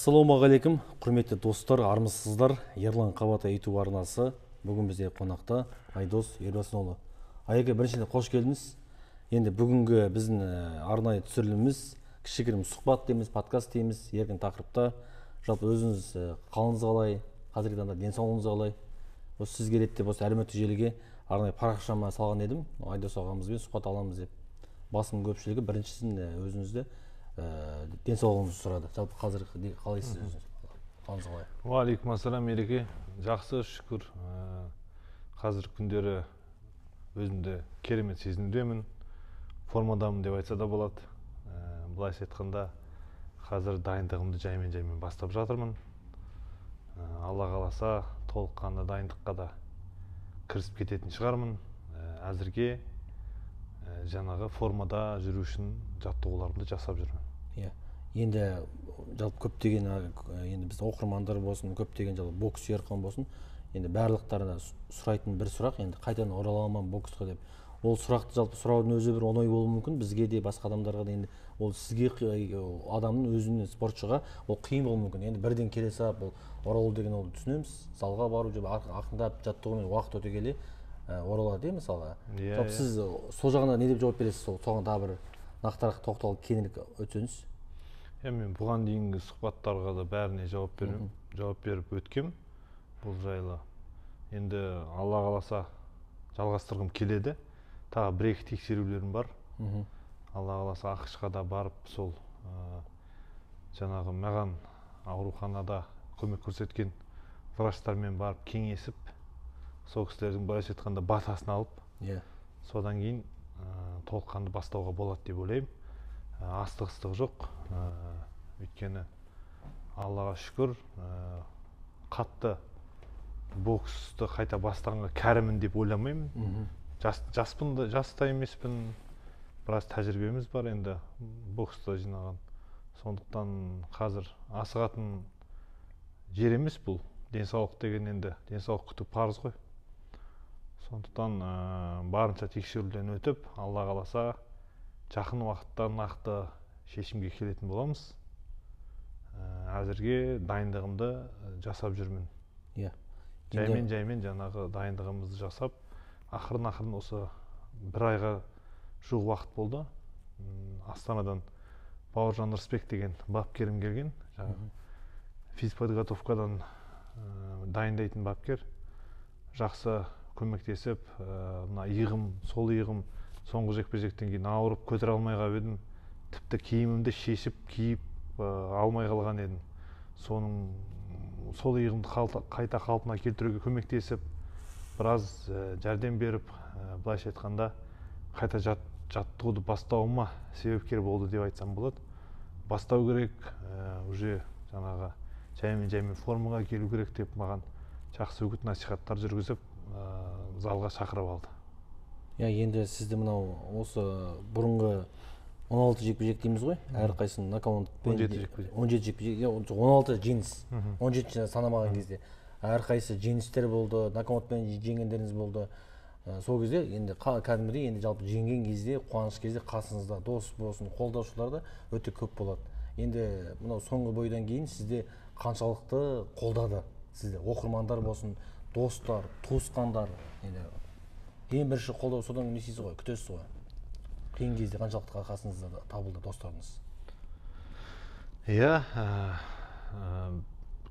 Ассалаумағалейкум, құрметті достар, армысыздар. Ерлан Қабатай YouTube арнасы. Бүгін бізде қонақта Айдос Ербасынұлы. Айеке, біріншіден қош келдіңіз. Енді бүгінгі біздің арнайы түсіріліміміз кішігірім сұхбат дейміз, подкаст дейміз, еркін тақырыпта. Жалпы өзіңіз қалыңыз қалай, қазіргі таңда денсаулығыңыз қалай? Осы сіз келеді деп осы әлеуметтік желіге арнайы парақшама салған едім. Айдос ағамызбен сұхбат аламыз деп. Басым көпшілігі біріншісін өзіңізді денсаулығыңызды сұрады. Жалпы қазір қалайсыз өзіңіз? Қалыңыз қалай? Уалейкум ассалам, Ереке. Жақсы, шүкір. Қазір күндері өзімді керемет сезінудемін. Формадамын деп айтса да болады. Былайша айтқанда, қазір дайындығымды жаймен бастап жатырмын. Алла қаласа, толыққанды дайындыққа да кірісіп кететін шығармын. Әзірге жаңағы формада жүру үшін жаттығуларымды жасап жүрмін. Енді жалпы көптеген енді біз оқырмандар болсын, көптеген жалпы бокс сүйер қауым болсын, енді барлықтарына сұрайтын бір сұрақ, енді қайтадан орала алман боксқа деп. Ол сұрақты жалпы сұраудың өзі бір оңай болуы мүмкін, бізге де басқа адамдарға да. Енді ол сізге адамның өзіне, спортшыға ол қиын болуы мүмкін. Енді бірден келе салып ол оралу деген ол түсінеміз. Залға бару деп ақырындап жаттығумен уақыт өте келе оралады дейді мысалға. Жалпы сіз сол жағына не деп жауап бересіз? Соған тағы бір нақтырақ тоқталып кеңірек өтсеңіз. Мен бұған дейінгі сұхбаттарға да бәріне жауап беріп өткем бұл жайлы. Енді Алла қаласа жалғастырғым келеді. Тағы бір-екі тексерулерім бар. Алла қаласа ақш-қа да барып сол жаңағы маған ауруханада көмек көрсеткен врачтармен барып кеңесіп, сол кісілердің былайша айтқанда батасын алып, содан кейін толыққанды бастауға болады деп ойлаймын. Астық-ыстық жоқ. Өйткені Аллаға шүкір, қатты боксты қайта бастағанға кәрімін деп ойламаймын. Жас та емеспін, біраз тәжірибеміз бар енді бокста жинаған. Сондықтан қазір асығатын жер емес бұл. Денсаулық деген енді денсаулық күту парыз ғой. Сондықтан барынша тексеруден өтіп, Алла қаласа жақын уақытта нақты шешімге келетін боламыз. Әзірге дайындығымды жасап жүрмін. Жаймен жаңағы дайындығымызды жасап, ақырын осы бір айға жуық уақыт болды. Астанадан Бауыржан Рысбек деген бапкерім келген. Физподготовкадан дайындайтын бапкер. Жақсы көмектесіп, иығым, сол иығым соңғы жекпе-жектен кейін ауырып көтере алмай қалып едім. Тіпті киімімді шешіп киіп алмай қалған едім. Сол иығымды қайта қалпына келтіруге көмектесіп, біраз жәрдем беріп, былайша айтқанда қайта жаттығуды бастауыма себепкер болды деп айтсам болады. Бастау керек, уже жаңағы жаймен формаға келу керек деп маған жақсы үгіт насихаттар жүргізіп, залға шақырып алды. Енді сізді мынау осы бұрынғы 16 жекпе-жек дейміз ғой, әрқайсысын нокаутпен 17 жекпе-жек, 16 жеңіс, 17-ші санамаған кезде әрқайсы жеңістер болды, нокаутпен жеңгендеріңіз болды. Сол кезде енді кәдімгідей енді жалпы жеңген кезде, қуаныш кезде қасыңызда дос болсын, қолдаушылар да өте көп болады. Енді мынау соңғы бойдан кейін сізде қаншалықты қолдады? Сізде оқырмандар болсын, достар, туысқандар, енді ең бірінші қолдау содан не істейсіз ғой, күтесіз ғой. Қиын кезде қаншалықты қасыңызда табылды достарыңыз?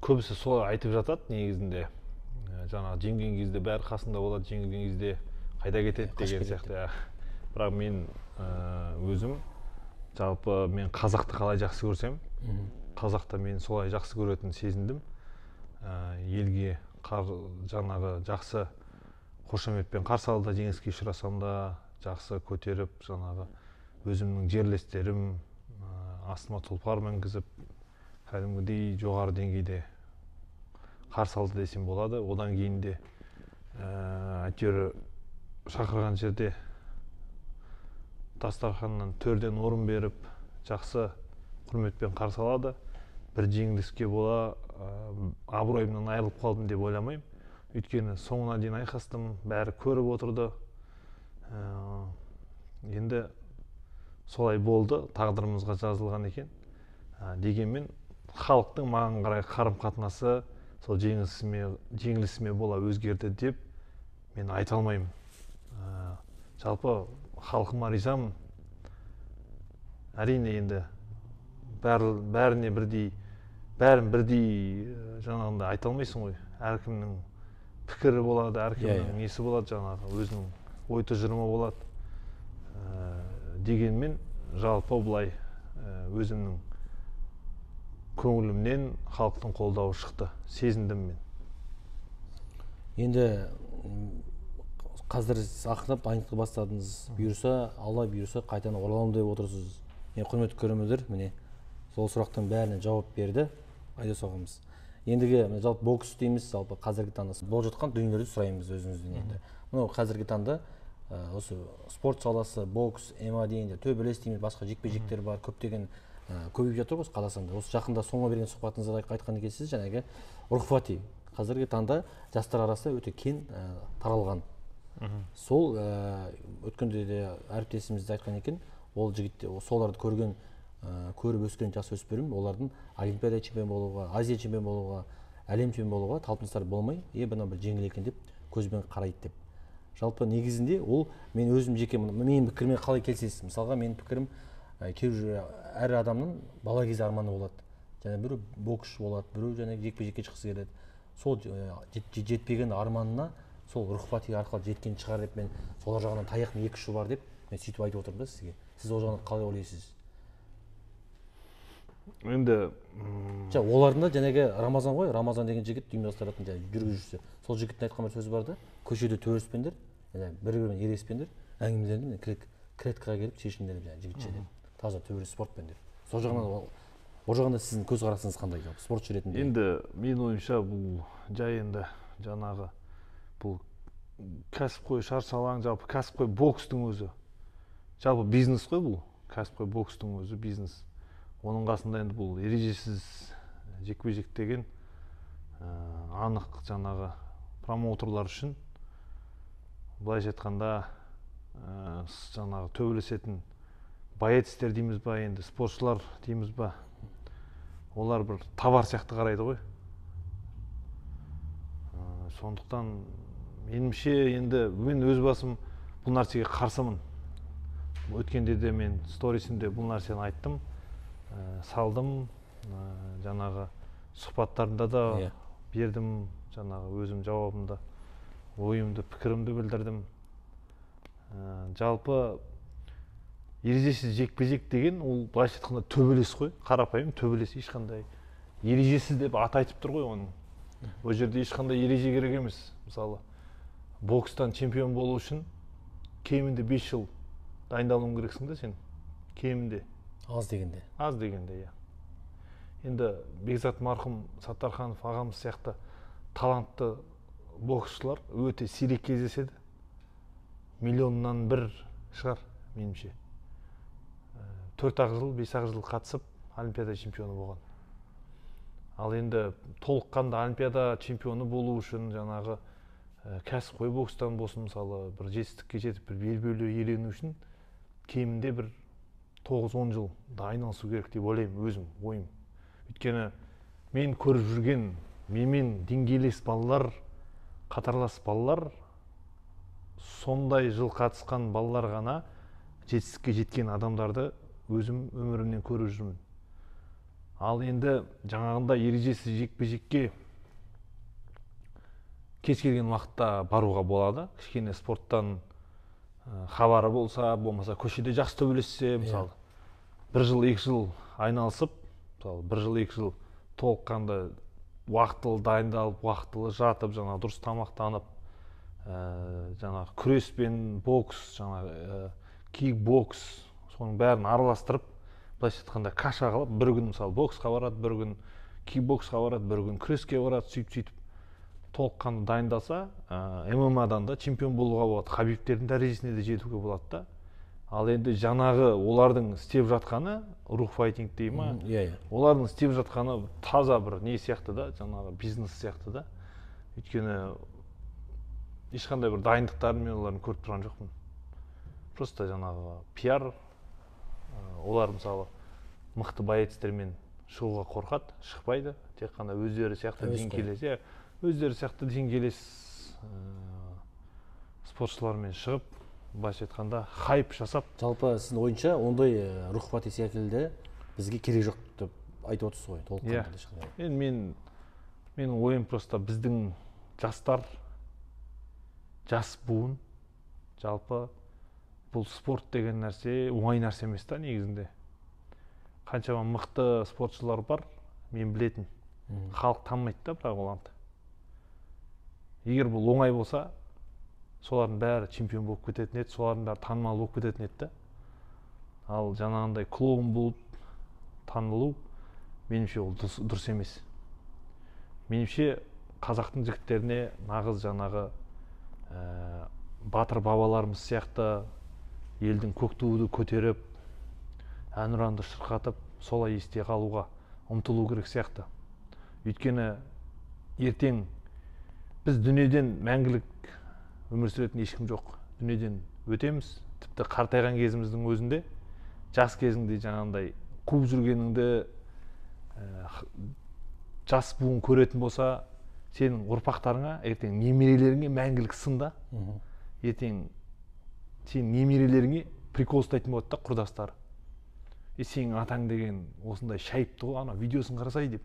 Көбісі солай айтып жатады негізінде. Жаңағы жеңген кезде бәрі қасында болады, жеңілген кезде қайда кетеді деген сияқты. Бірақ мен өзім жалпы мен қазақты қалай жақсы көрсем, қазақта мен солай жақсы көретін сезіндім. Елге жаңағы жақсы қошаметпен қарсы алды, жеңіске ұшырасам да жақсы көтеріп, жаңағы өзімнің жерлестерім астыма тұлпар мінгізіп, кәдімгідей жоғары деңгейде қарсы алды десем болады. Одан кейін де әйтеуір шақырған жерде дастарханнан төрден орын беріп, жақсы құрметпен қарсы алады. Бір жеңіліске бола абыройымнан айырылып қалдым деп ойламаймын. Өйткені соңына дейін айқастым, бәрі көріп отырды. Енді солай болды, тағдырымызға жазылған екен. Дегенмен халықтың маған қарай қарым қатынасы сол жеңілісіме бола өзгерді деп мен айта алмаймын. Жалпы халқыма ризамын. Әрине енді бәрін бірдей жаңағындай айта алмайсың ғой. Әркімнің пікірі болады, әркімнің несі болады, жаңағы өзінің ой тұжырымы болады. Дегенмен жалпы былай өзімнің көңілімнен халықтың қолдауы шықты, сезіндім мен. Енді қазір ақырындап дайындыққа бастадыңыз. Бұйырса, Алла бұйырса қайтадан ораламын деп отырсыз. Құрметті көрермендер, міне сол сұрақтың бәріне жауап берді Айдос ағамыз. Ендігі жалпы бокс дейміз, жалпы қазіргі таңда болып жатқан дүниелерді сұраймыз өзіңізден енді. Мынау қазіргі таңда осы спорт саласы, бокс, ММА дегенде төбелес дейміз, басқа жекпе-жектер бар, көптеген көбейіп жатыр ғой Қазақстанда. Осы жақында соңғы берген сұхбатыңызда айтқан екенсіз, жаңағы рухфати қазіргі таңда жастар арасында өте кең таралған. Сол өткенде де әріптесіміз де айтқан екен, ол жігіт соларды көріп өскен жас өспірім, олардың Олимпиада чемпион болуға, Азия чемпион болуға, әлем чемпион болуға талпыныстары болмай, мына бір жеңіл екен деп көзбен қарайды деп. Жалпы негізінде ол мен өзім жеке менің пікіріме қалай келсеңіз, мысалға менің пікірім әр адамның бала кезде арманы болады. Және біреу боксшы болады, біреу жекпе-жекке шыққысы келеді. Сол жетпеген арманына сол рухфати арқылы жеткен шығар деп мен солар жағынан таяқтың екі ұшы бар деп мен сөйтіп айтып отырмын да сізге. Сіз ол жағынан қалай ойлайсыз? Енді олардың да жаңағы Рамазан ғой, Рамазан деген жігіт ұйымдастыратын жүргізушісі. Сол жігіттің айтқан бір сөзі бар да, көшеде төбелеспеңдер, бір-бірімен ереспеңдер, әңгімелеріңді клеткаға келіп шешіңдер жігітше деп. Таза төбелес спортпен деп. Сол жағынан сіздің көзқарасыңыз қандай жалпы спортшы ретінде? Енді мен ойымша бұл жай енді жаңағы бұл кәсіпқой шаршалаң, жалпы кәсіпқой бокстың өзі жалпы бизнес қой бұл. Кәсіпқой бокстың өзі бизнес. Оның қасында енді бұл ережесіз жекпе-жек деген анық жаңағы промоутерлар үшін былайша айтқанда жаңағы төбелесетін боецтер дейміз ба, енді спортшылар дейміз ба, олар бір товар сияқты қарайды ғой. Сондықтан меніңше енді мен өз басым бұл нәрсеге қарсымын. Өткенде де мен сторисімде бұл нәрсені айттым, салдым, жаңағы сұхбаттарымда да бердім, жаңағы өзім жауабымда ойымды, пікірімді білдірдім. Жалпы ережесіз жекпе-жек деген ол былайша айтқанда төбелес қой, қарапайым төбелес, ешқандай ережесіз деп аты айтып тұр ғой оның. Ол жерде ешқандай ереже керек емес. Мысалы, бокстан чемпион болу үшін кемінде 5 жыл дайындалуың керексің да сен. Кемінде. Аз дегенде. Аз дегенде, иә. Енді Бекзат марқұм Саттарханов ағамыз сияқты талантты боксшылар өте сирек кездеседі. Миллионнан бір шығар, меніңше. 4-ақ жыл, 5-ақ жыл қатысып, Олимпиада чемпионы болған. Ал енді толыққанды Олимпиада чемпионы болу үшін жаңағы кәсіпқой бокстан болсын, мысалы, бір жетістікке жетіп, бір белбеулі иелену үшін кемінде бір 9-10 жыл айналысу керек деп ойлаймын, өзім ойым. Өйткені мен көріп жүрген, менімен деңгейлес балалар, қатарлас балалар, сондай жыл қатысқан балалар ғана жетістікке жеткен адамдарды өзім өмірімнен көріп жүрмін. Ал енді жаңағында ережесіз жекпе-жекке кез келген уақытта баруға болады. Кішкене спорттан хабары болса, болмаса көшеде жақсы төбелессе, мысалы, 1 жыл, 2 жыл айналысып, мысалы, 1 жыл, 2 жыл толыққанды уақытылы дайындалып, уақытылы жатып, жаңағы дұрыс тамақтанып, жаңағы күрес пен бокс, жаңағы кикбокс, соның бәрін араластырып, былайша айтқанда каша қылып, бір күн мысалы боксқа барады, бір күн кикбоксқа барады, бір күн күреске барады, сөйтіп толыққанды дайындалса, ММА-дан да чемпион болуға болады, Хабибтердің дәрежесіне де жетуге болады да. Ал енді жаңағы олардың істеп жатқаны, рухфайтинг дей ма, олардың істеп жатқаны таза бір не сияқты да, жаңағы бизнес сияқты да. Өйткені ешқандай бір дайындықтарын мен оларын көріп тұрған жоқпын. Просто жаңағы пиар, олар мысалы мықты боецтермен шығуға қорқады, шықпайды, тек қана өздері сияқты деңгейлес, өздері сияқты деңгейлес спортшылармен шығып, былайша айтқанда хайп жасап. Жалпы сіздің ойынша ондай рухпати секілді бізге керек жоқ деп айтып отырсыз ғой, толыққанды. Енді менің ойым просто біздің жастар, жас буын, жалпы бұл спорт деген нәрсе оңай нәрсе емес та негізінде. Қаншама мықты спортшылар бар, мен білетін. Халық танымайды да, бірақ оларды. Егер бұл оңай болса, солардың бәрі чемпион болып кететін еді, солардың бәрі танымал болып кететін еді да. Ал жаңағындай клоун болып танылу, меніңше ол дұрыс емес. Меніңше қазақтың жігіттеріне нағыз жаңағы батыр бабаларымыз сияқты елдің көк туды көтеріп, әнұранды шырқатып, солай есте қалуға ұмтылу керек сияқты. Өйткені ертең біз дүниеден мәңгілік өмір сүретін ешкім жоқ. Дүниеден өтеміз, тіпті қартайған кезіміздің өзінде, жас кезіңде жаңағындай қуып жүргеніңді жас буын көретін болса, сенің ұрпақтарыңа, ертең немерелеріңе мәңгілік сында. Ертең сен немерелеріңе прикол ұстайтын болады да құрдастары. Сенің атаң деген осындай шайыпты ғой, ана видеосын қарасай деп.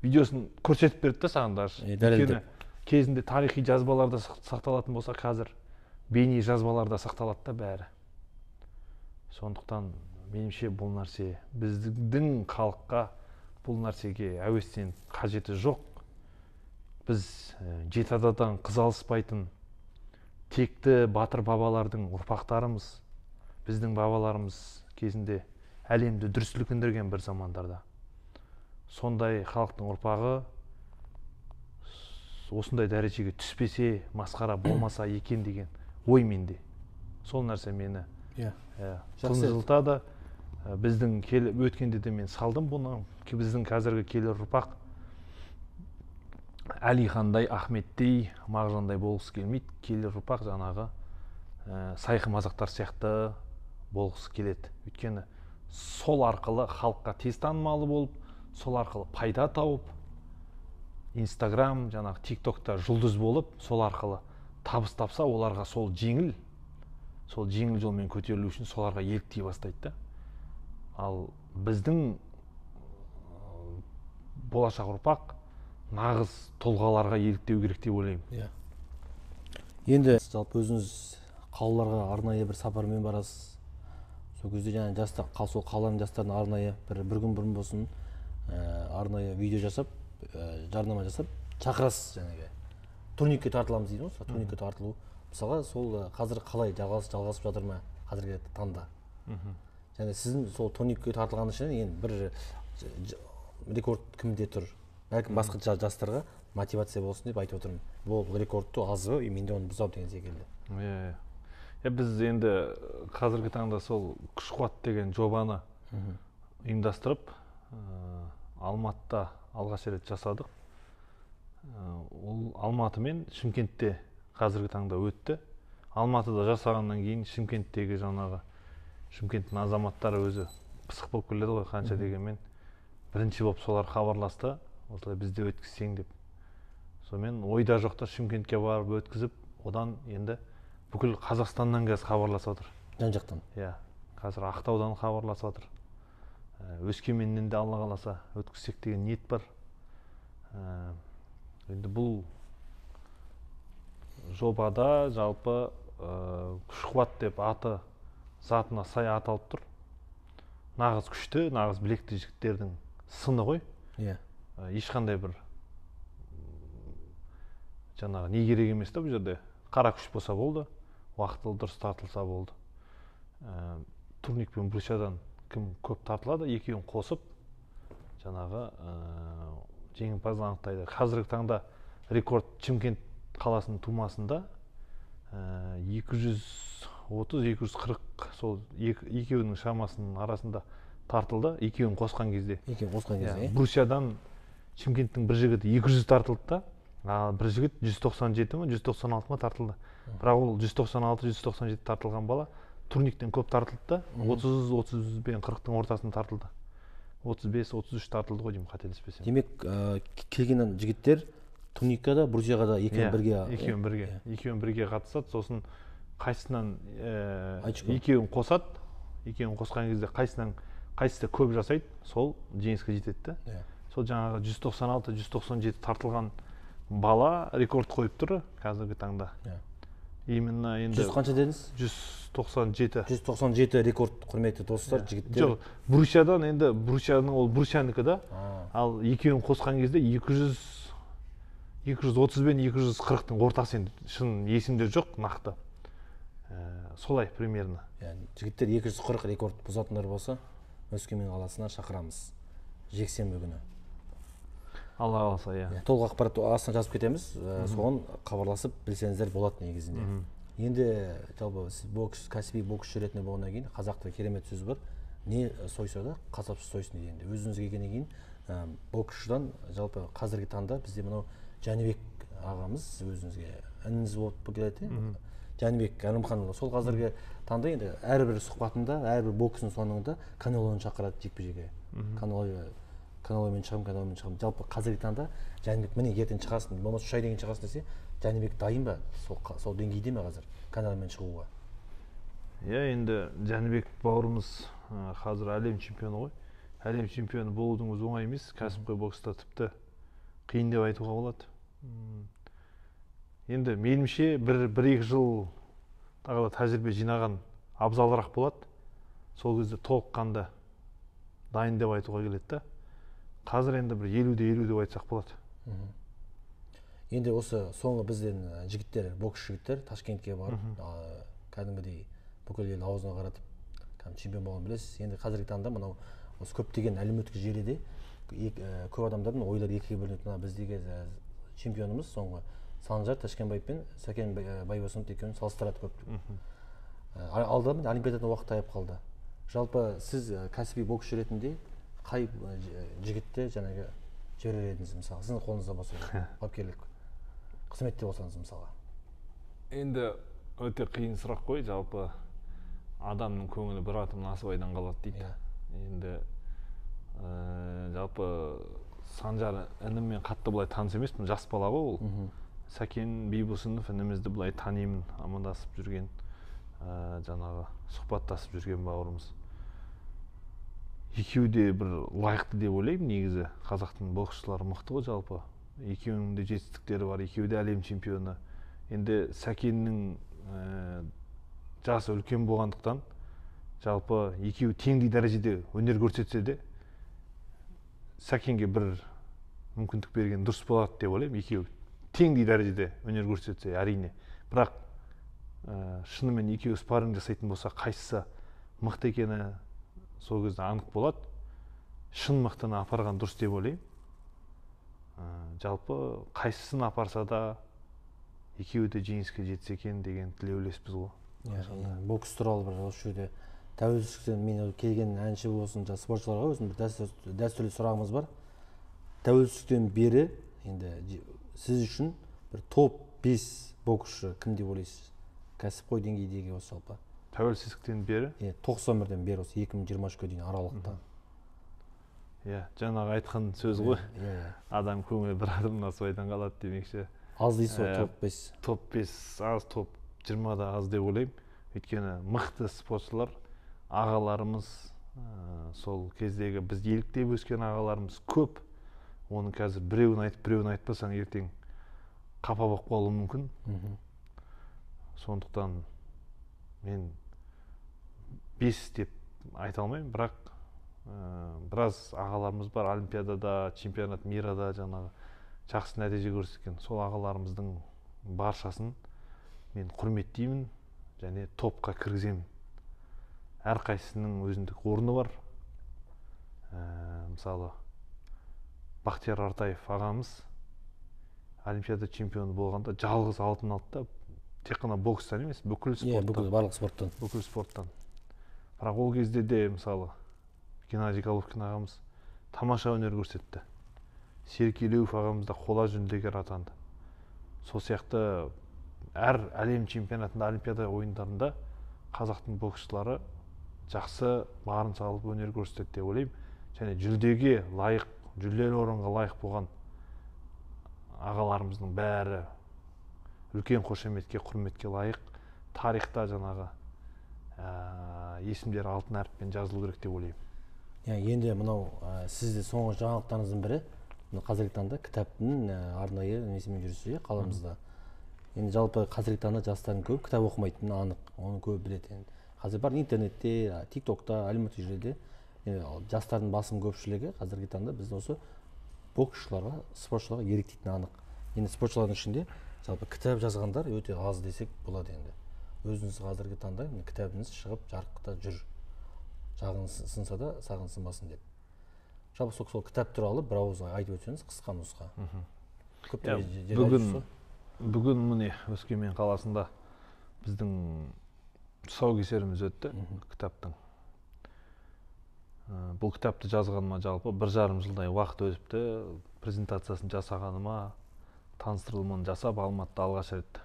Видеосын көрсетіп берді да саған даже. Кезінде тарихи жазбаларда сақталатын болса, қазір бейне жазбаларда сақталады да бәрі. Сондықтан меніңше бұл нәрсе біздің халыққа бұл нәрсеге әуестен қажеті жоқ. Біз жеті атадан қыз алыспайтын текті батыр бабалардың ұрпақтарымыз. Біздің бабаларымыз кезінде әлемді дүр сілкіндірген бір замандарда. Сондай халықтың ұрпағы осындай дәрежеге түспесе, масқара болмаса екен деген ой менде. Сол нәрсе мені қынжылтады. Біздің өткенде де мен салдым бұны. Біздің қазіргі келер ұрпақ Әлихандай, Ахметтей, Мағжандай болғысы келмейді. Келер ұрпақ жаңағы сайқы мазақтар сияқты болғысы келеді. Өйткені сол арқылы халыққа тез танымалы болып, сол арқылы пайда тауып, Инстаграм, жаңағы тиктокта жұлдыз болып, сол арқылы табыс тапса, оларға сол жеңіл жолмен көтерілу үшін соларға еліктей бастайды да. Ал біздің болашақ ұрпақ нағыз тұлғаларға еліктеу керек деп ойлаймын. Енді жалпы өзіңіз қалаларға арнайы бір сапармен барасыз. Сол кезде жаңа сол қаланың жастарына арнайы бір күн бұрын болсын арнайы видео жасап, жарнама жасап, шақырасыз жаңағы. Турникке тартыламыз дейді ғой, турникке тартылу. Мысалға сол қазір қалай жалғасып жатыр ма қазіргі таңда? Және сіздің сол турникке тартылған үшін енді бір рекорд кімде тұр? Бәлкім басқа жастарға мотивация болсын деп айтып отырмын. Бұл рекордты азы, менде оны бұзау деген секілді. Біз енді қазіргі таңда сол күш-қуат деген жобаны ұйымдастырып, Алматыда алғаш рет жасадық. Ол Алматы мен Шымкентте қазіргі таңда өтті. Алматыда жасағаннан кейін Шымкенттегі жаңағы Шымкенттің азаматтары өзі пысық болып келеді ғой, қанша дегенмен бірінші болып солар хабарласты, осылай бізде өткізсең деп. Сонымен ойда жоқта Шымкентке барып өткізіп, одан енді бүкіл Қазақстаннан қазір хабарласып отыр. Жан-жақтан. Қазір Ақтаудан хабарласып отыр. Өскеменнен де Алла қаласа өткізсек деген ниет бар. Енді бұл жобада жалпы күш-қуат деп аты затына сай аталып тұр. Нағыз күшті, нағыз білекті жігіттердің сыны ғой. Ешқандай бір жаңағы не керек емес та бұл жерде. Қара күш болса болды, уақытылы дұрыс тартылса болды. Турник пен брусьядан кім көп тартылады, екеуін қосып жаңағы жеңімпазды анықтайды. Қазіргі таңда рекорд Шымкент қаласының тумасында 230-240 сол екеуінің шамасының арасында тартылды, екеуін қосқан кезде. Брусьядан Шымкенттің бір жігіті 200 тартылды да, бір жігіт 197 ме, 196 ма тартылды. Бірақ ол 196-197 тартылған бала турниктен көп тартылды да, 30-30 бен 40-тың ортасында тартылды. 35-33 тартылды ғой деймін, қателеспесем. Демек, келген жігіттер Туникада, Брусияға да екеуін бірге қатысады. Сосын қайсынан екеуін қосады. Екеуін қосқан кезде қайсысы көп жасайды, сол жеңіске жетеді. Сол жаңағы 196-197 тартылған бала рекорд қойып тұр қазіргі таңда. Именно енді 100 қанша дедіңіз? 197. 197 рекорд, құрметті достар, жігіттер. Жоқ, Брусиядан енді ол Брусиянікі да. Ал екеуін қосқан кезде 230 бен 240-тың ортасы, енді шын есімде жоқ нақты. Солай примерно. Жігіттер 240 рекорд бұзатындар болса, Өскемен қаласына шақырамыз. Жексенбі күні. Алла қаласа, иә. Толық ақпарат астына жазып кетеміз. Соған хабарласып білсеңіздер болады негізінде. Енді жалпы сіз кәсіби боксшы ретінде болғаннан кейін қазақта керемет сөз бар. Не сойса да қасапшы сойсын дегенде. Өзіңізге келгеннен кейін боксшыдан жалпы қазіргі таңда бізде мынау Жәнібек ағамыз өзіңізге ініңіз болып келеді. Жәнібек Әлімханұлы сол қазіргі таңда енді әрбір сұхбатында, әрбір боксының соңында Канелоны шақырады жекпе-жекке. Канеломен шығам. Жалпы қазіргі таңда Жәнібек міне ертең шығасың, болмаса 3 айдан кейін шығасың десе, Жәнібек дайын ба? Сол деңгейде ме қазір Канеломен шығуға? Иә, енді Жәнібек бауырымыз қазір әлем чемпионы ғой. Әлем чемпионы болудың өзі оңай емес, кәсіпқой бокста тіпті қиын деп айтуға болады. Енді меніңше бір-екі жыл тағы да тәжірибе жинаған абзалырақ болады. Сол кезде толыққанды дайын деп айтуға келеді. Қазір енді бір 50-50 деп айтсақ болады. Енді осы соңғы бізден жігіттер, бокс жігіттер Ташкентке барып, кәдімгідей бүкіл ел аузына қаратып чемпион болған білесіз. Енді қазіргі таңда мынау осы көптеген әлеуметтік желіде көп адамдардың ойлары екіге бөлінеді. Біздегі чемпионымыз соңғы Санжар Ташкенбаев пен Сәкен Байбосынов екеуін салыстырады көп. Алда олимпиададан уақыт таяп қалды. Жалпы сіз кәсіби боксшы ретінде қай жігітті жаңағы жіберер едіңіз, мысалы сіздің қолыңызда болса, бапкерлік қызметте болсаңыз мысалы? Енді өте қиын сұрақ қой, жалпы адамның көңілі бір атым насыбайдан қалады дейді. Енді жалпы Санжар ініммен қатты былай таныс емеспін, жас бала ғой ол. Сәкен Бейбосынов інімізді былай танимын, амандасып жүрген, жаңағы сұхбаттасып жүрген бауырымыз. Екеуі де бір лайықты деп ойлаймын негізі. Қазақтың боксшылары мықты ғой жалпы. Екеуінің де жетістіктері бар, екеуі де әлем чемпионы. Енді Сәкеннің жасы үлкен болғандықтан, жалпы екеуі теңдей дәрежеде өнер көрсетсе де, Сәкенге бір мүмкіндік берген дұрыс болады деп ойлаймын. Екеуі теңдей дәрежеде өнер көрсетсе, әрине. Бірақ шынымен екеуі спарринг жасайтын болса, қайсысы мықты екені сол кезде анық болады. Шын мықтыны апарған дұрыс деп ойлаймын. Жалпы қайсысын апарса да екеуі де жеңіске жетсе екен деген тілеулеспіз ғой. Бокс туралы бір осы жерде тәуелсіздіктен мен келген әнші болсын, спортшыларға өзім бір дәстүрлі сұрағымыз бар. Тәуелсіздіктен бері енді сіз үшін бір топ 5 боксшы кім деп ойлайсыз? Кәсіпқой деңгейдегі осы жалпы. Тәуелсіздіктен бері? 91-ден бері осы 2023-ке дейін аралықта. Жаңағы айтқан сөз ғой. Адам көңілі бір адым насыбайдан қалады демекші. Аз дейсіз ғой топ 5. Топ 5 аз, топ 20 да аз деп ойлаймын. Өйткені мықты спортшылар, ағаларымыз, сол кездегі біз еліктеп өскен ағаларымыз көп. Оның қазір біреуін айтып, біреуін айтпасаң ертең қапа болып қалуы мүмкін. Сондықтан мен 5 деп айта алмаймын, бірақ біраз ағаларымыз бар, олимпиадада, чемпионат мирада жаңағы жақсы нәтиже көрсеткен. Сол ағаларымыздың баршасын мен құрметтеймін және топқа кіргіземін. Әрқайсысының өзіндік орны бар. Мысалы, Бақтияр Артаев ағамыз олимпиада чемпионы болғанда жалғыз алтын алды да, тек қана бокстан емес, бүкіл спорттан. Барлық спорттан. Бүкіл спорттан. Бірақ ол кезде де, мысалы, Геннадий Головкин ағамыз тамаша өнер көрсетті. Серік Елеуов ағамыз да қола жүлдегер атанды. Сол сияқты әр әлем чемпионатында, олимпиада ойындарында қазақтың боксшылары жақсы барын салып өнер көрсетеді деп ойлаймын. және жүлдеге лайық, жүлделі орынға лайық болған ағаларымыздың бәрі үлкен қошеметке, құрметке лайық. Тарихта жаңағы есімдері алтын әріппен жазылу керек деп ойлаймын. Енді мынау сізде соңғы жаңалықтарыңыздың бірі қазіргі таңда кітаптың арнайы несімен жүрсіз қаламызда. Енді жалпы қазіргі таңда жастардың көп кітап оқымайтыны анық, оны көп біледі. Қазір бар интернетте, тиктокта, әлеуметтік желіде жастардың басым көпшілігі қазіргі таңда біз осы боксшыларға, спортшыларға еліктейтіні анық. Енді спортшылардың ішінде жалпы кітап жазғандар өте аз десек болады енді. Өзіңіз қазіргі таңда кітабыңыз шығып жарықта жүр. Жағың сынса да сағың сынбасын деп. Жалпы сол кітап туралы бір ауыз айтып өтсеңіз қысқа нұсқа. Бүгін міне Өскемен қаласында біздің тұсаукесеріміз өтті кітаптың. Бұл кітапты жазғаныма жалпы 1,5 жылдай уақыт өтіпті. Презентациясын жасағаныма, таныстырылымын жасап, Алматыда алғаш рет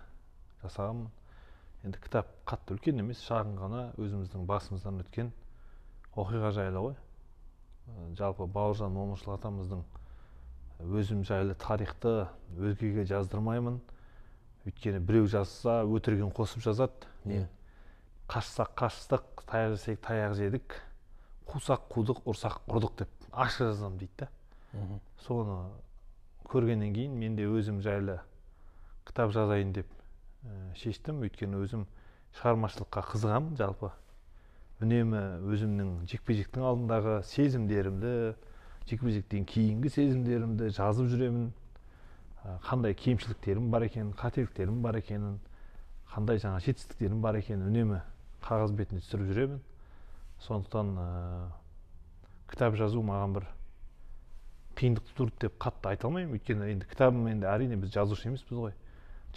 жасағанмын. Енді кітап қатты үлкен емес, шағын ғана өзіміздің басымыздан өткен оқиға жайлы ғой. Жалпы Бауыржан Момышұлы атамыздың өзім жайлы тарихты өзгеге жаздырмаймын. Өйткені біреу жазса, өтірігін қосып жазады. Қашсақ қаштық, таяқ жесек таяқ жедік, қусақ қудық, ұрсақ ұрдық деп ашық жазамын дейді. Соны көргеннен кейін мен де өзім жайлы кітап жазайын деп шештім. Өйткені өзім шығармашылыққа қызығамын жалпы. Үнемі өзімнің жекпе-жектің алдындағы сезімдерімді, жекпе-жектен кейінгі сезімдерімді жазып жүремін. Қандай кемшіліктерім бар екенін, қателіктерім бар екенін, қандай жаңа жетістіктерім бар екенін үнемі қағаз бетіне түсіріп жүремін. Сондықтан кітап жазу маған бір қиындық тудырды деп қатты айта алмаймын. Өйткені енді кітабым енді әрине біз жазушы емеспіз ғой.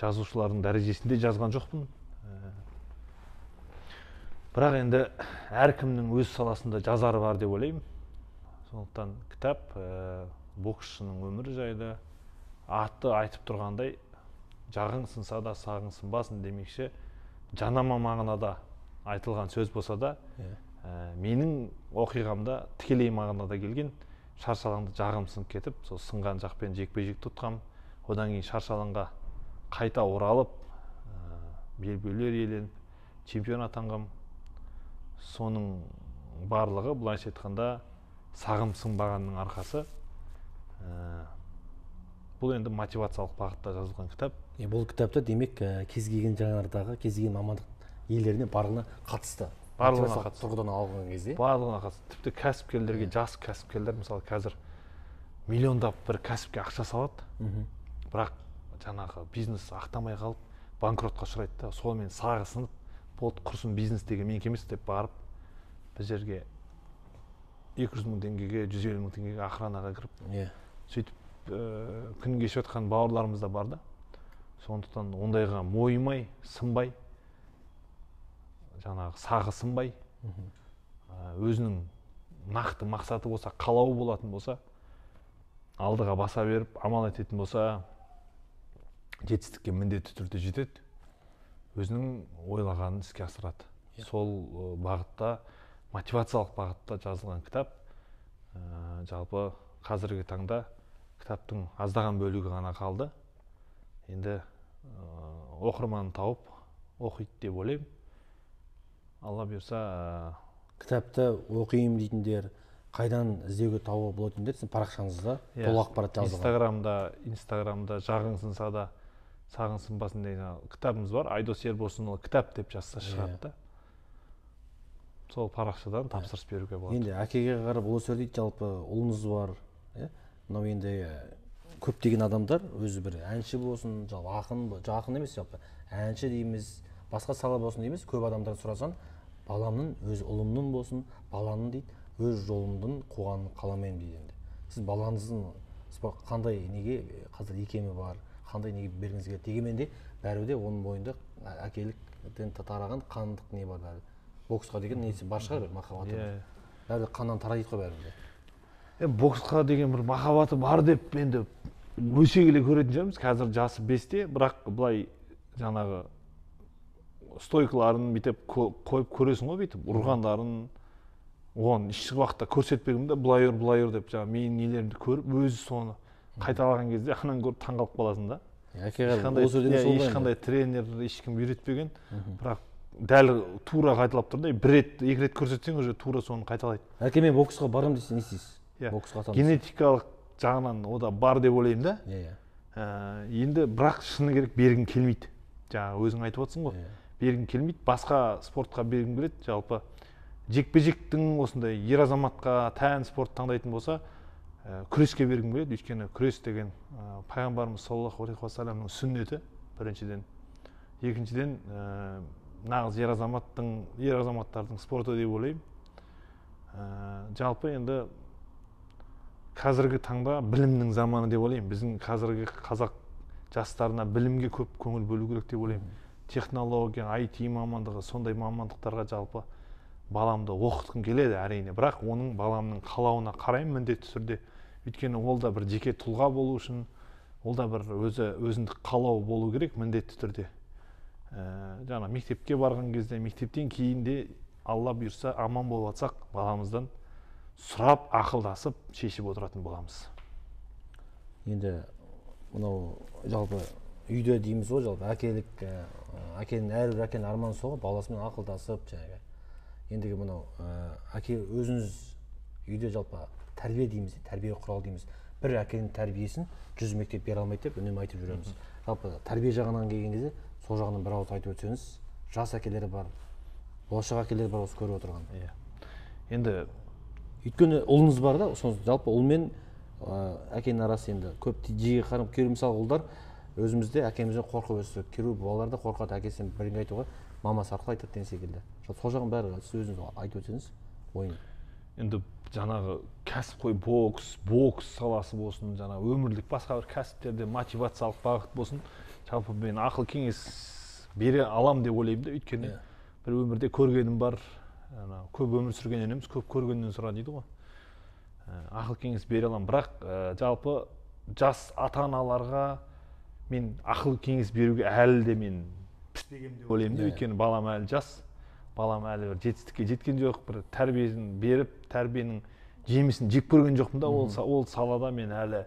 Жазушылардың дәрежесінде жазған жоқпын. Бірақ енді әркімнің өз саласында жазары бар деп ойлаймын. Сондықтан кітап боксшының өмірі жайлы аты айтып тұрғандай жағың сынса да сағың сынбасын демекші, жанама мағынада айтылған сөз болса да менің оқиғамда тікелей мағынада келген шаршалаңда жағым сынып кетіп, сол сынған жақпен жекпе-жек тұтқам. Одан кейін шаршалаңға қайта оралып, белбеулер иеленіп, чемпион атанғам. Соның барлығы былайша айтқанда сағым сынбағанның арқасы. Бұл енді мотивациялық бағытта жазылған кітап. Бұл кітапта демек кез келген жанрдағы, кез келген мамандық иелеріне барлығына қатысты. Барлығына қатысты. Тұрғыдан алған кезде. Барлығына қатысты. Тіпті кәсіпкерлерге, жас кәсіпкерлер мысалы қазір миллиондап бір кәсіпке ақша салады. Бірақ жаңағы бизнес ақтамай қалып, банкротқа ұшырайды да, сонымен сағы сынып, болды құрсын бизнес деген менікі емес деп барып, біз жерге 200 мың теңгеге, 150 мың теңгеге охранаға кіріп, сөйтіп күн кешіп жатқан бауырларымыз да бар да. Сондықтан ондайға мойымай, сынбай, жаңағы сағы сынбай, өзінің нақты мақсаты болса, қалауы болатын болса, алдыға баса беріп, амал ететін болса, жетістікке міндетті түрде жетеді. Өзінің ойлағанын іске асырады. Сол бағытта, мотивациялық бағытта жазылған кітап. Жалпы қазіргі таңда кітаптың аздаған бөлігі ғана қалды. Енді оқырманын тауып оқиды деп ойлаймын. Алла бұйырса, кітапты оқимын дейтіндер, қайдан іздеуге табуға болады дейтіндер, сіздің парақшаңызда толық ақпарат жазылған. Инстаграмда жағың сынса да сағың сынбасын деген кітабымыз бар. Айдос Ербосынұлы кітап деп жазса шығады да. Сол парақшадан тапсырыс беруге болады. Енді әкеге қарап ұлы сөз дейді, жалпы ұлыңыз бар. Мынау енді көптеген адамдар өзі бір әнші болсын, ақын емес, жалпы әнші дейміз, басқа сала болсын дейміз. Көп адамдар сұрасан, баламның, өз ұлымның болсын, баламның дейді, өз жолымдың қуғанын қаламаймын дейді. Сіз балаңыздың қандай неге қазір икемі бар, қандай неге бергіңіз келеді дегенмен де бәрібір де оның бойында әкеліктен тараған қандық не бар бәрі. Боксқа деген несі бар шығар, махаббаты. Бәрібір қаннан тарайды ғой бәрібір де. Боксқа деген бір махаббаты бар деп енді өсе келе көретін шығармыз. Қазір жасы 5-те, бірақ былай жаңағы стойкаларын бүйтіп қойып көресің ғой, бүйтіп ұрғандарын, оған ешқай уақытта көрсетпегенмін да, былай ұр деп, жаңағы менің нелерімді көріп, өзі соны қайталаған кезде анан көріп таңқалып қаласың да. Ешқандай тренер, ешкім үйретпеген, бірақ дәл тура қайталап тұр да, бір рет, екі рет көрсетсең, уже тура соны қайталайды. Әке, мен боксқа барам десе не істейсіз? Генетикалық жағынан ода бар деп ойлаймын да. Енді бірақ шыны керек бергім келмейді. Жаңа өзің айтып отырсың ғой, бергім келмейді. Басқа спортқа бергім келеді. Жалпы жекпе-жектің осындай ер азаматқа тән спорт таңдайтын болса, күреске бергім келеді. Өйткені күрес деген пайғамбарымыз саллаллаху алейхи ва салламның сүннеті, біріншіден. Екіншіден, нағыз ер азаматтардың спорты деп ойлаймын. Жалпы енді қазіргі таңда білімнің заманы деп ойлаймын. Біздің қазіргі қазақ жастарына білімге көп көңіл бөлу керек деп ойлаймын. Технология, IT мамандығы, сондай мамандықтарға жалпы баламды оқытқым келеді әрине. Бірақ оның баламның қалауына қараймын міндетті түрде. Өйткені ол да бір жеке тұлға болу үшін, ол да бір өзіндік қалау болу керек міндетті түрде. Жаңа мектепке барған кезде, мектептен кейін де Алла бұйырса аман болып жатсақ, баламыздан сұрап, ақылдасып, шешіп отыратын боламыз. Енді мынау жалпы үйде дейміз ғой, жалпы әкелік, әрбір әкенің арманы соғы, баласымен ақылдасып, жаңағы. Ендігі мынау әке өзіңіз үйде жалпы тәрбие дейміз, тәрбие құрал дейміз. Бір әкенің тәрбиесін 100 мектеп бере алмайды деп үнемі айтып жүреміз. Жалпы тәрбие жағынан келген кезде, сол жағынан бір ауыз айтып өтсеңіз, жас әкелері бар, болашақ әкелер бар осы көріп отырған. Енді өйткені ұлыңыз бар да, жалпы ұл мен әкенің арасы енді көп жиі қарым керу, мысалы ұлдар өзімізде әкемізден қорқып өсіп, керу балалар да қорқады әкесінен бірдеңе айтуға, мамасы арқылы айтады деген секілді. Сол жағын бәрі сіз өзіңіз айтып өтсеңіз, ойын. Енді жаңағы кәсіпқой бокс саласы болсын, жаңағы өмірлік басқа бір кәсіптерде мотивациялық бағыт болсын, жалпы мен ақыл кеңес бере алам деп ойлаймын да, өйткені бір өмірде көргенім бар, көп өмір сүргеннен емес, көп көргеннен сұра дейді ғой. Ақыл кеңес бере алам, бірақ жалпы жас ата-аналарға мен ақыл кеңес беруге әлі де мен піспегенмін деп ойлаймын да, өйткені балам әлі жас, балам әлі бір жетістікке жеткен жоқ, бір тәрбиесін беріп, тәрбиенің жемісін жеп көрген жоқпын да, ол салада мен әлі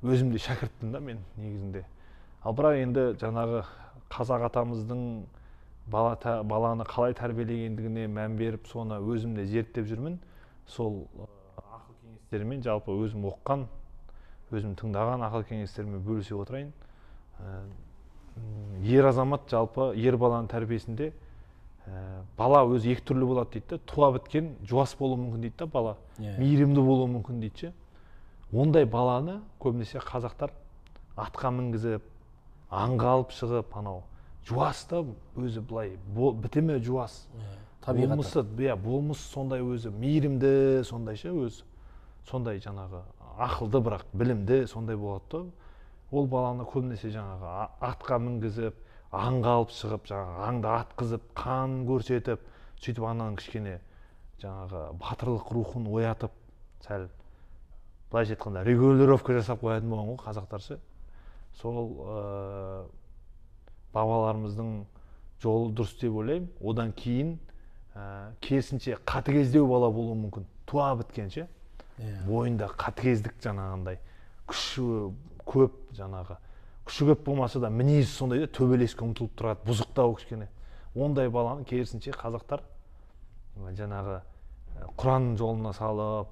өзімде шәкіртпін да мен негізінде. Ал бірақ енді жаңағы қазақ атамыздың баланы қалай тәрбиелегендігіне мән беріп, соны өзімде зерттеп жүрмін. Сол ақыл кеңестерімен жалпы өзім оққан, өзім тыңдаған ақыл кеңестерімен бөлісе отырайын. Ер азамат жалпы ер баланың тәрбиесінде бала өзі екі түрлі болады дейді, туа біткен жуас болуы мүмкін дейді да, бала мейірімді болуы мүмкін дейді. Ондай баланы көбінесе қазақтар атқа мінгізіп, аңға алып шығып, анау жуас та өзі былай бітімі жуас, болмысы сондай, өзі мейірімді сондайша, өзі сондай жаңағы ақылды, бірақ білімді сондай болады да. Ол баланы көбінесе жаңағы атқа мінгізіп, аңға алып шығып, жаңағы аңды атқызып, қан көрсетіп, сөйтіп ананың кішкене жаңағы батырлық рухын оятып, сәл былайша айтқанда регулировка жасап қоятын болған ғой қазақтарша. Сол бабаларымыздың жолы дұрыс деп ойлаймын. Одан кейін керісінше қатыгездеу бала болуы мүмкін. Туа біткенше бойында қатыгездік жаңағындай күші көп, жаңағы күші көп болмаса да мінезі сондай да, төбелеске ұмтылып тұрады, бұзықтау кішкене. Ондай баланы керісінше қазақтар жаңағы Құран жолына салып,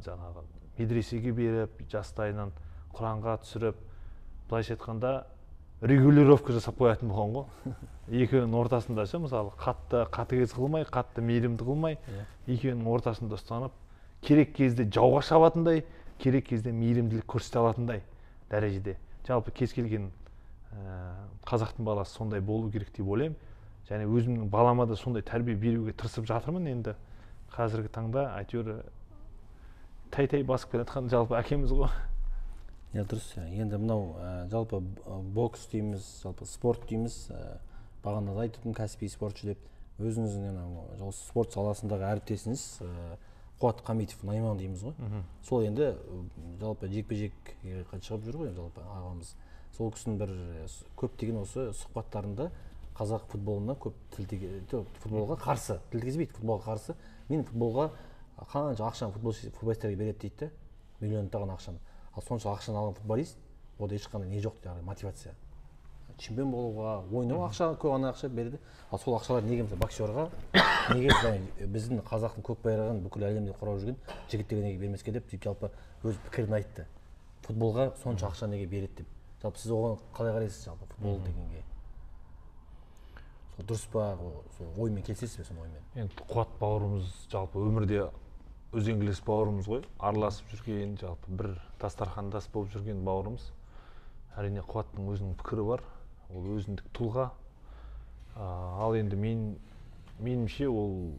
жаңағы медресеге беріп, жастайынан Құранға түсіріп, былайша айтқанда регулировка жасап қоятын болған ғой. Екеуінің ортасында ше, мысалы, қатты қатыгез қылмай, қатты мейірімді қылмай, екеуінің ортасында ұстанып, керек кезде жауға шабатындай, керек кезде мейірімділік көрсете алатындай дәрежеде. Жалпы кез келген қазақтың баласы сондай болу керек деп ойлаймын. Және өзімнің балама да сондай тәрбие беруге тырысып жатырмын. Енді қазіргі таңда әйтеуір тай басып келе жатқан жалпы әкеміз ғой. Дұрыс. Енді мынау жалпы бокс дейміз, жалпы спорт дейміз, бағана да айттым кәсіби спортшы деп. Өзіңіздің спорт саласындағы әріптесіңіз Қуат Қамитов Найман дейміз ғой. Сол енді жалпы жекпе-жекке шығып жүр ғой жалпы ағамыз. Сол кісінің бір көптеген осы сұхбаттарында қазақ футболына көп футболға қарсы, тіл тигізбейді, футболға қарсы. Мен футболға қанша ақшаны футболистерге береді дейді, миллиондаған ақшаны. Ал сонша ақшаны алған футболист, ода ешқандай не жоқ дейді, мотивация. Чемпион болуға, ойнауға көп ғана ақша береді. Ал сол ақшалар неге мысалы боксерға, неге біздің қазақтың көк байрағын бүкіл әлемде құрап жүрген жігіттерге неге бермеске деп жалпы өз пікірін айтты. Футболға сонша ақша неге береді деп. Жалпы сіз оған қалай қарайсыз жалпы футбол дегенге? Сол дұрыс па, сол оймен келісесіз бе соның оймен? Енді Қуат бауырымыз жалпы өмірде үзеңгілес бауырымыз ғой, араласып жүрген, жалпы бір дастархандас болып жүрген бауырымыз. Әрине Қуаттың өзінің пікірі бар, ол өзіндік тұлға. Ал енді меніңше ол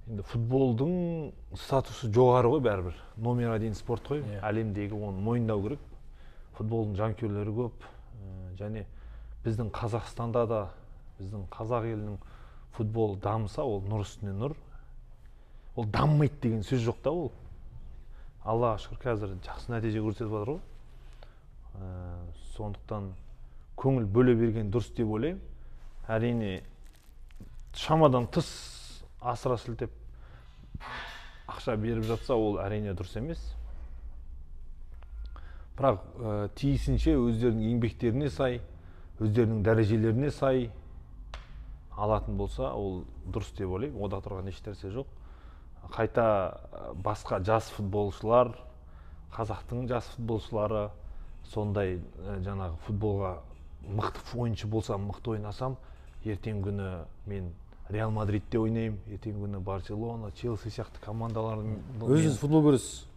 енді футболдың статусы жоғары ғой бәрібір. Номер 1 спорт қой, әлемдегі оны мойындау керек. Футболдың жанкүйерлері көп. Және біздің Қазақстанда да, біздің қазақ елінің футбол дамыса, ол нұр үстіне нұр. Ол дамымайды деген сөз жоқ та ол. Аллаға шүкір қазір жақсы нәтиже көрсетіп жатыр ғой. Сондықтан көңіл бөле берген дұрыс деп ойлаймын. Әрине шамадан тыс асыра сілтеп ақша беріп жатса, ол әрине дұрыс емес. Бірақ тиісінше өздерінің еңбектеріне сай, өздерінің дәрежелеріне сай алатын болса, ол дұрыс деп ойлаймын. Ода тұрған еш нәрсе жоқ. Қайта басқа жас футболшылар, қазақтың жас футболшылары сондай жаңағы футболға мықты ойыншы болсам, мықты ойнасам, ертең күні мен Реал Мадридте ойнаймын, ертең күні Барселона, Челси сияқты командалардың. Өзіңіз футбол көресіз?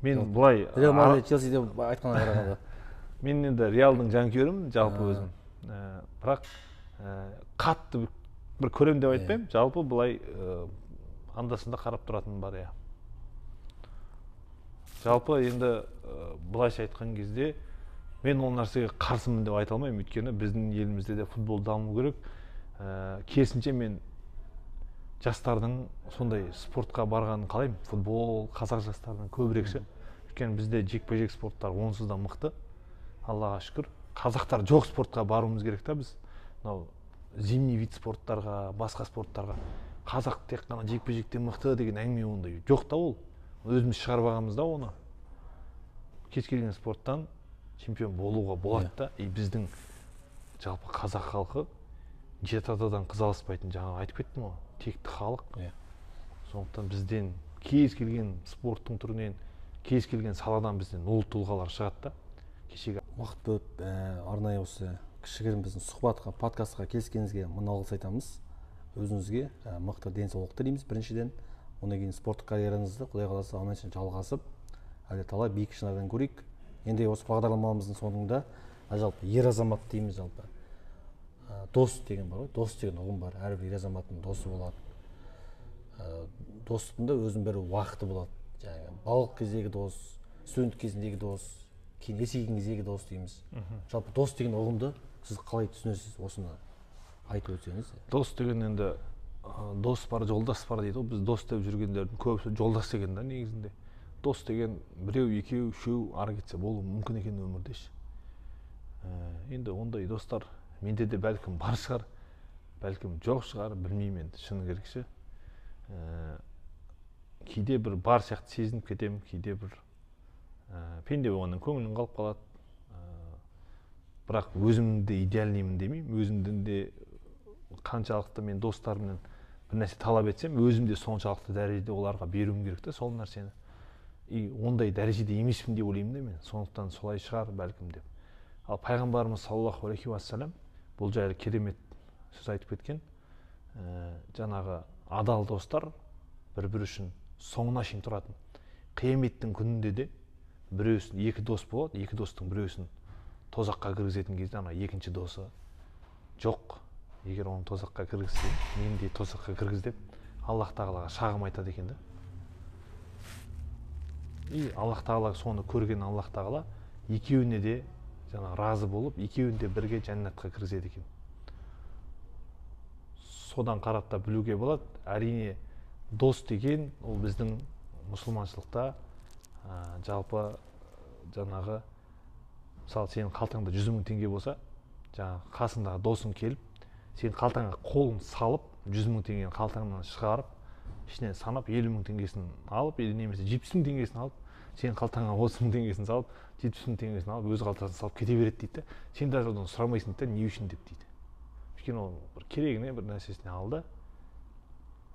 Мен былай Реал Мадрид, Челси деп айтқанға қарағанда. Мен енді Реалдың жанкүйерімін жалпы өзім. Бірақ қатты бір көрем деп айтпаймын, жалпы былай андасында қарап тұратын бар, иә. Жалпы енді былайша айтқан кезде мен ол нәрсеге қарсымын деп айта алмаймын, өйткені біздің елімізде де футбол даму керек. Керісінше мен жастардың сондай спортқа барғанын қалаймын. Футбол қазақ жастарының көбірекші. Өйткені бізде жекпе-жек спорттар онсыз да мықты. Аллаға шүкір. Қазақтар жоқ спортқа баруымыз керек та біз. Мынау зимний вид спорттарға, басқа спорттарға қазақ тек қана жекпе-жекте мықты деген әңгіме ондай жоқ та ол. Өзіміз шығарбағанбыз да оны. Кез келген спорттан чемпион болуға болады да. Біздің жалпы қазақ халқы жеті атадан қыз алыспайтын, жаңа айтып кеттім ғой, текті халық. Сондықтан бізден кез келген спорттың түрінен, кез келген саладан бізден ұлы тұлғалар шығады да. Кешегі уақыт бөліп арнайы осы кішігірім біздің сұхбатқа, подкастқа келіскеніңізге мың алғыс айтамыз. Өзіңізге мықты денсаулық тілейміз біріншіден. Одан кейін спорттық карьераңызды Құдай қаласа аман есен жалғасып, әлі талай биік шыңдардан көрейік. Енді осы бағдарламамыздың соңында жалпы ер азамат дейміз, жалпы дос деген бар ғой, дос деген ұғым бар. Әрбір ер азаматтың досы болады. Достықтың да өзінің бір уақыты болады. Жаңағы балалық кездегі дос, студент кезіндегі дос, кейін есейген кездегі дос дейміз. Жалпы дос деген ұғымды сіз қалай түсінесіз, осыны айтып өтсеңіз? Дос деген енді дос бар, жолдас бар дейді ғой. Біз дос деп жүргендердің көбісі жолдас деген да негізінде. Дос деген біреу, екеу, үшеу ары кетсе болуы мүмкін екен өмірде. Енді ондай достар менде де бәлкім бар шығар, бәлкім жоқ шығар, білмеймін енді, шыны керекші. Кейде бір бар сияқты сезініп кетемін, кейде бір пенде болғаннан көңілім қалып қалады. Бірақ өзімді идеальныймын демеймін, өзімді де қаншалықты мен достарымнан бір нәрсе талап етсем, өзімде соншалықты дәрежеде оларға беруім керек те сол нәрсені. Ондай дәрежеде емеспін деп ойлаймын да мен, сондықтан солай шығар бәлкім деп. Ал пайғамбарымыз саллаллаху алейхи уассалам бұл жайлы керемет сөз айтып кеткен. Жаңағы адал достар бір-бірі үшін соңына шейін тұратын. Қияметтің күнінде де біреусін, екі дос болады, екі достың біреусін тозаққа кіргізетін кезде ана екінші досы жоқ. Егер оны тозаққа кіргізсе, мені де тозаққа кіргіз деп Аллах тағалаға шағым айтады екен да. Аллах тағала соны көрген Аллах тағала екеуіне де жаңа разы болып, екеуін де бірге жәннатқа кіргізеді екен. Содан қарап та білуге болады. Әрине дос деген ол біздің мұсылманшылықта жалпы мысалы сенің қалтаңда 100 000 теңге болса, жаңағы қасындағы досың келіп сен қалтаңа қолын салып 100 000 теңгені қалтаңнан шығарып ішінен санап 50 000 теңгесін алып или немесе 70 000 теңгесін алып сенің қалтаңа 30 000 теңгесін салып 70 000 теңгесін алып өз қалтасына салып кете береді дейді да, сен даже одан сұрамайсың да не үшін деп дейді. Өйткені ол бір керегіне бір нәрсесіне алды,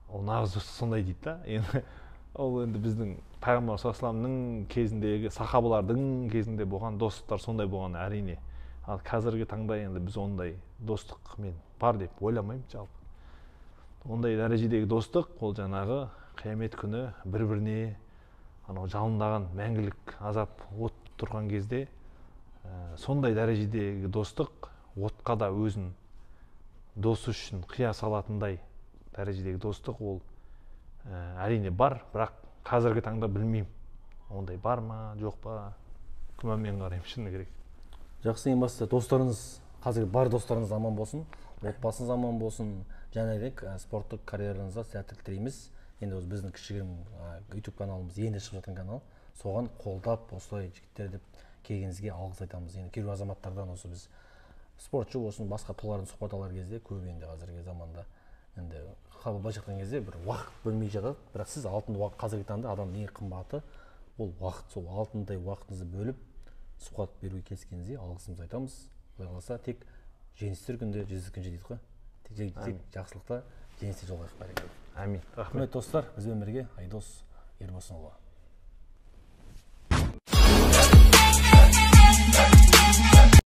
ол нағыз достық сондай дейді да. Енді ол енді біздің пайғамбар саллаллаху кезіндегі сахабалардың кезінде болған достықтар сондай болған әрине. Ал қазіргі таңда енді біз ондай достық мен бар деп ойламаймын жалпы. Ондай дәрежедегі достық ол жаңағы қиямет күні бір-біріне анау жалындаған мәңгілік азап от тұрған кезде сондай дәрежедегі достық отқа да өзін досы үшін қия салатындай дәрежедегі достық ол әрине бар, бірақ қазіргі таңда білмеймін. Ондай бар ма, жоқ па, күмәнмен қараймын шыны керек. Жақсы, ең бастысы достарыңыз, қазір бар достарыңыз аман болсын, отбасыңыз аман болсын. Жаңа айттық, спорттық карьераңызға сәттілік тілейміз. Енді біздің кішігірім YouTube каналымыз енді шығып жатқан канал. Соған қолдап, осылай жігіттер деп келгеніңізге алғыс айтамыз. Енді кейбір азаматтардан осы біз спортшы болсын, басқа тұлғалардың сұхбат алар кезде көп енді қазіргі заманда енді былайша айтқан кезде бір уақыт бөлмей жатады, бірақ сіз алтын уақыт, қазіргі таңда адамның ең қымбаты ол уақыт. Сол алтындай уақытыңызды бөліп сұхбат беруге келіскеніңізге алғысымызды айтамыз. Құдай қаласа тек жеңістер күнде жүздікке жетейік қой. Тек жақсылықта жеңісте жолығайық бәрекелді. Әмин. Рахмет достар, бізбен бірге Айдос Ербосынұлы.